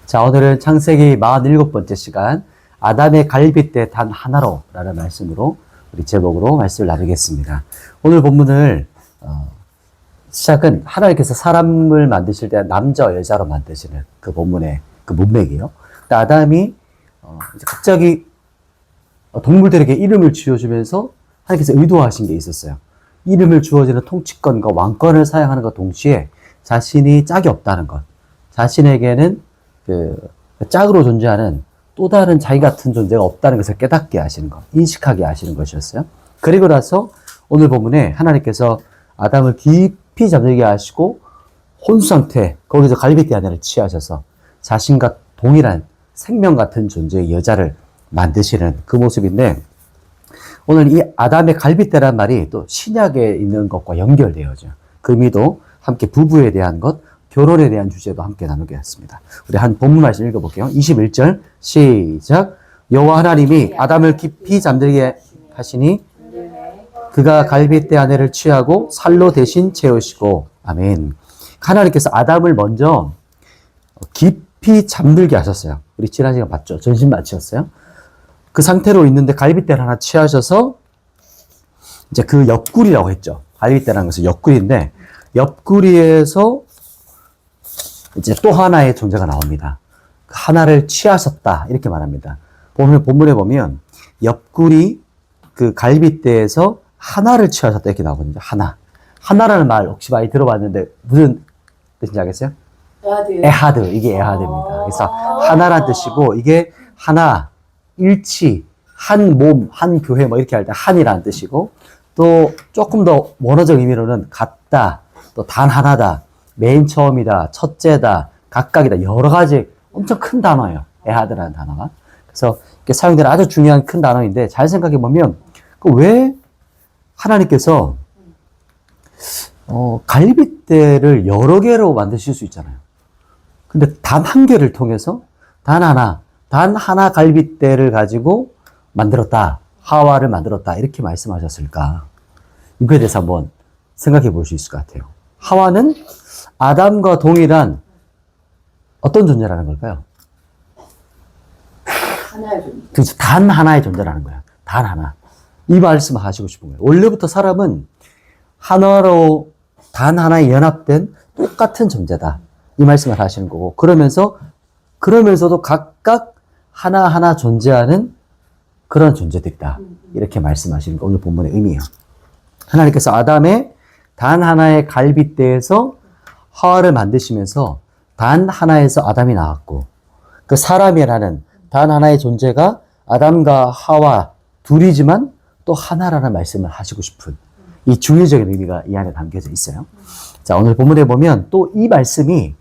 자, 오늘은 창세기 47번째 시간, 아담의 갈빗대 단 하나로 라는 말씀으로 우리 제목으로 말씀을 나누겠습니다. 오늘 본문을 시작은 하나님께서 사람을 만드실 때 남자와 여자로 만드시는 그 본문의 그 문맥이에요. 아담이 이제 갑자기 동물들에게 이름을 지어주면서 하나님께서 의도하신 게 있었어요. 이름을 주어지는 통치권과 왕권을 사용하는 것 동시에 자신이 짝이 없다는 것, 자신에게는 그 짝으로 존재하는 또 다른 자기 같은 존재가 없다는 것을 깨닫게 하시는 것, 인식하게 하시는 것이었어요. 그리고 나서 오늘 본문에 하나님께서 아담을 깊이 잠들게 하시고 혼수 상태, 거기서 갈빗대 하나를 취하셔서 자신과 동일한 생명 같은 존재의 여자를 만드시는 그 모습인데, 오늘 이 아담의 갈빗대란 말이 또 신약에 있는 것과 연결되어져. 그 의미도 함께 부부에 대한 것, 결혼에 대한 주제도 함께 나누겠습니다. 우리 한 본문 말씀 읽어볼게요. 21절 시작. 여호와 하나님이 아담을 깊이 잠들게 하시니 그가 갈빗대 아내를 취하고 살로 대신 채우시고. 아멘. 하나님께서 아담을 먼저 깊이 잠들게 하셨어요. 우리 지난 시간 봤죠? 전신 마취였어요. 그 상태로 있는데 갈빗대를 하나 취하셔서 이제 그 옆구리라고 했죠. 갈빗대라는 것은 옆구리인데 옆구리에서 이제 또 하나의 존재가 나옵니다. 하나를 취하셨다 이렇게 말합니다. 본문에 보면 옆구리 그 갈빗대에서 하나를 취하셨다 이렇게 나오거든요. 하나라는 말 혹시 많이 들어봤는데 무슨 뜻인지 알겠어요? 에하드. 이게 에하드입니다. 그래서 하나란 뜻이고, 이게 하나, 일치, 한 몸, 한 교회 뭐 이렇게 할 때 한이라는 뜻이고, 또 조금 더 원어적 의미로는 같다, 또 단 하나다, 맨 처음이다, 첫째다, 각각이다, 여러 가지 엄청 큰 단어예요. 에하드라는 단어가. 그래서 이렇게 사용되는 아주 중요한 큰 단어인데, 잘 생각해 보면 왜 하나님께서 갈빗대를 여러 개로 만드실 수 있잖아요. 근데 단 한 개를 통해서 단 하나 갈빗대를 가지고 만들었다, 하와를 만들었다 이렇게 말씀하셨을까? 이거에 대해서 한번 생각해 볼 수 있을 것 같아요. 하와는 아담과 동일한 어떤 존재라는 걸까요? 하나의 존재. 그렇죠. 단 하나의 존재라는 거예요. 단 하나. 이 말씀을 하시고 싶은 거예요. 원래부터 사람은 하나로 단 하나에 연합된 똑같은 존재다. 이 말씀을 하시는 거고, 그러면서도 각각 하나하나 존재하는 그런 존재들이다. 이렇게 말씀하시는 거 오늘 본문의 의미예요. 하나님께서 아담의 단 하나의 갈빗대에서 하와를 만드시면서 단 하나에서 아담이 나왔고, 그 사람이라는 단 하나의 존재가 아담과 하와 둘이지만 또 하나라는 말씀을 하시고 싶은 이 중의적인 의미가 이 안에 담겨져 있어요. 자, 오늘 본문에 보면 또 이 말씀이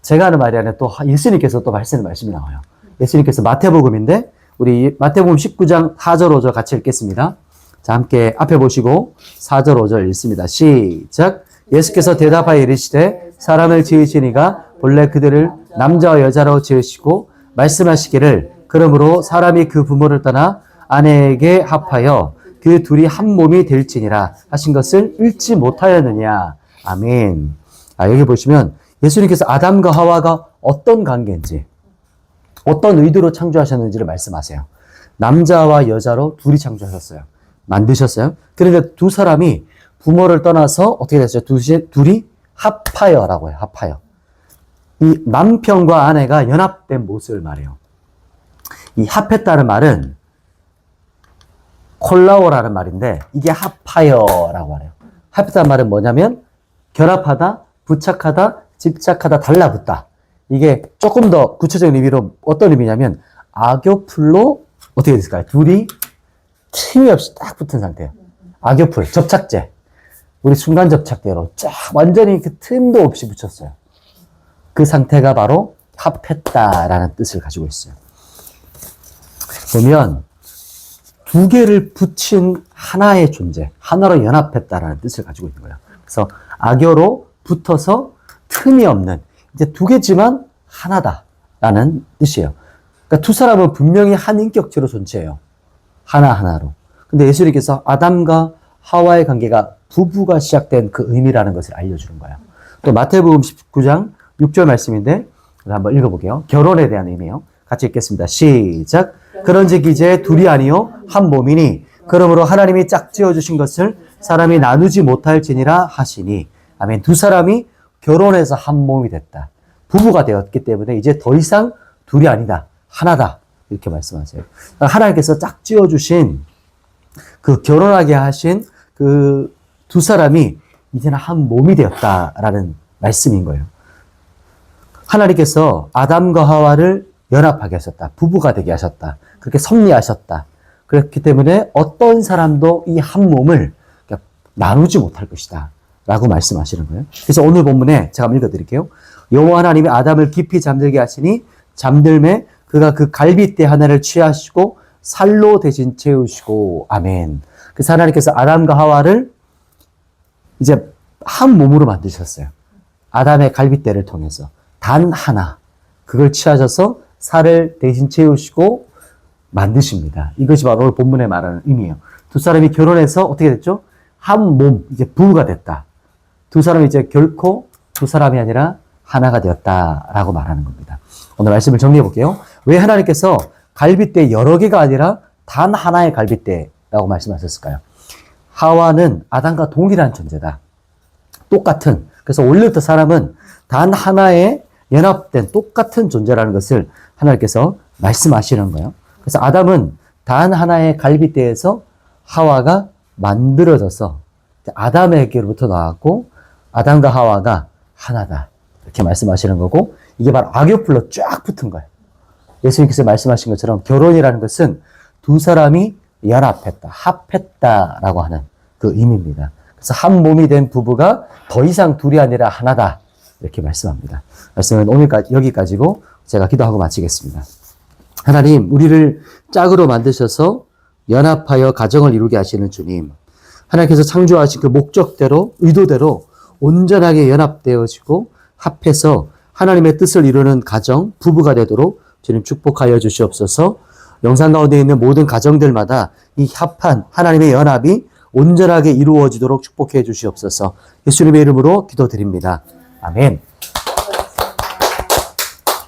제가 하는 말이 아니라 또 예수님께서 또 말씀이 나와요. 예수님께서 마태복음인데 우리 마태복음 19장 4절 5절 같이 읽겠습니다. 자, 함께 앞에 보시고 4절 5절 읽습니다. 시작. 예수께서 대답하여 이르시되 사람을 지으시니가 본래 그들을 남자와 여자로 지으시고 말씀하시기를 그러므로 사람이 그 부모를 떠나 아내에게 합하여 그 둘이 한 몸이 될지니라 하신 것을 읽지 못하였느냐. 아멘. 여기 보시면 예수님께서 아담과 하와가 어떤 관계인지, 어떤 의도로 창조하셨는지를 말씀하세요. 남자와 여자로 둘이 창조하셨어요. 만드셨어요. 그런데 두 사람이 부모를 떠나서 어떻게 됐어요? 둘이 합하여라고 해요. 합하여. 이 남편과 아내가 연합된 모습을 말해요. 이 합했다는 말은 콜라오라는 말인데 이게 합하여라고 말해요. 합했다는 말은 뭐냐면 결합하다, 부착하다, 집착하다, 달라붙다. 이게 조금 더 구체적인 의미로 어떤 의미냐면 악교풀로 어떻게 됐을까요? 둘이 틈이 없이 딱 붙은 상태예요. 악교풀, 접착제. 우리 순간 접착제로 쫙 완전히 그 틈도 없이 붙였어요. 그 상태가 바로 합했다라는 뜻을 가지고 있어요. 보면 두 개를 붙인 하나의 존재, 하나로 연합했다라는 뜻을 가지고 있는 거예요. 그래서 악교로 붙어서 틈이 없는, 이제 두 개지만 하나다라는 뜻이에요. 그러니까 두 사람은 분명히 한 인격체로 존재해요. 하나하나로. 근데 예수님께서 아담과 하와의 관계가 부부가 시작된 그 의미라는 것을 알려주는 거예요. 또 마태복음 19장 6절 말씀인데 한번 읽어볼게요. 결혼에 대한 의미요. 같이 읽겠습니다. 시작. 그런즉 이제 둘이 아니요 한 몸이니 그러므로 하나님이 짝지어 주신 것을 사람이 나누지 못할지니라 하시니. 아멘. 두 사람이 결혼해서 한 몸이 됐다. 부부가 되었기 때문에 이제 더 이상 둘이 아니다. 하나다. 이렇게 말씀하세요. 하나님께서 짝지어 주신 그 결혼하게 하신 그 두 사람이 이제는 한 몸이 되었다라는 말씀인 거예요. 하나님께서 아담과 하와를 연합하게 하셨다. 부부가 되게 하셨다. 그렇게 섭리하셨다. 그렇기 때문에 어떤 사람도 이 한 몸을 나누지 못할 것이다. 라고 말씀하시는 거예요. 그래서 오늘 본문에 제가 한번 읽어드릴게요. 여호와 하나님이 아담을 깊이 잠들게 하시니 잠들매 그가 그 갈빗대 하나를 취하시고 살로 대신 채우시고. 아멘. 그래서 하나님께서 아담과 하와를 이제 한 몸으로 만드셨어요. 아담의 갈빗대를 통해서 단 하나 그걸 취하셔서 살을 대신 채우시고 만드십니다. 이것이 바로 오늘 본문에 말하는 의미예요. 두 사람이 결혼해서 어떻게 됐죠? 한 몸, 이제 부부가 됐다. 두 사람이 이제 결코 두 사람이 아니라 하나가 되었다라고 말하는 겁니다. 오늘 말씀을 정리해 볼게요. 왜 하나님께서 갈빗대 여러 개가 아니라 단 하나의 갈빗대라고 말씀하셨을까요? 하와는 아담과 동일한 존재다. 똑같은. 그래서 원래부터 사람은 단 하나의 연합된 똑같은 존재라는 것을 하나님께서 말씀하시는 거예요. 그래서 아담은 단 하나의 갈빗대에서 하와가 만들어져서 아담에게로부터 나왔고 아담과 하와가 하나다. 이렇게 말씀하시는 거고 이게 바로 악교풀로 쫙 붙은 거예요. 예수님께서 말씀하신 것처럼 결혼이라는 것은 두 사람이 연합했다, 합했다라고 하는 그 의미입니다. 그래서 한 몸이 된 부부가 더 이상 둘이 아니라 하나다. 이렇게 말씀합니다. 말씀은 오늘까지 여기까지고 제가 기도하고 마치겠습니다. 하나님, 우리를 짝으로 만드셔서 연합하여 가정을 이루게 하시는 주님. 하나님께서 창조하신 그 목적대로, 의도대로 온전하게 연합되어지고 합해서 하나님의 뜻을 이루는 가정, 부부가 되도록 주님 축복하여 주시옵소서. 영상 가운데 있는 모든 가정들마다 이 합한 하나님의 연합이 온전하게 이루어지도록 축복해 주시옵소서. 예수님의 이름으로 기도드립니다. 아멘.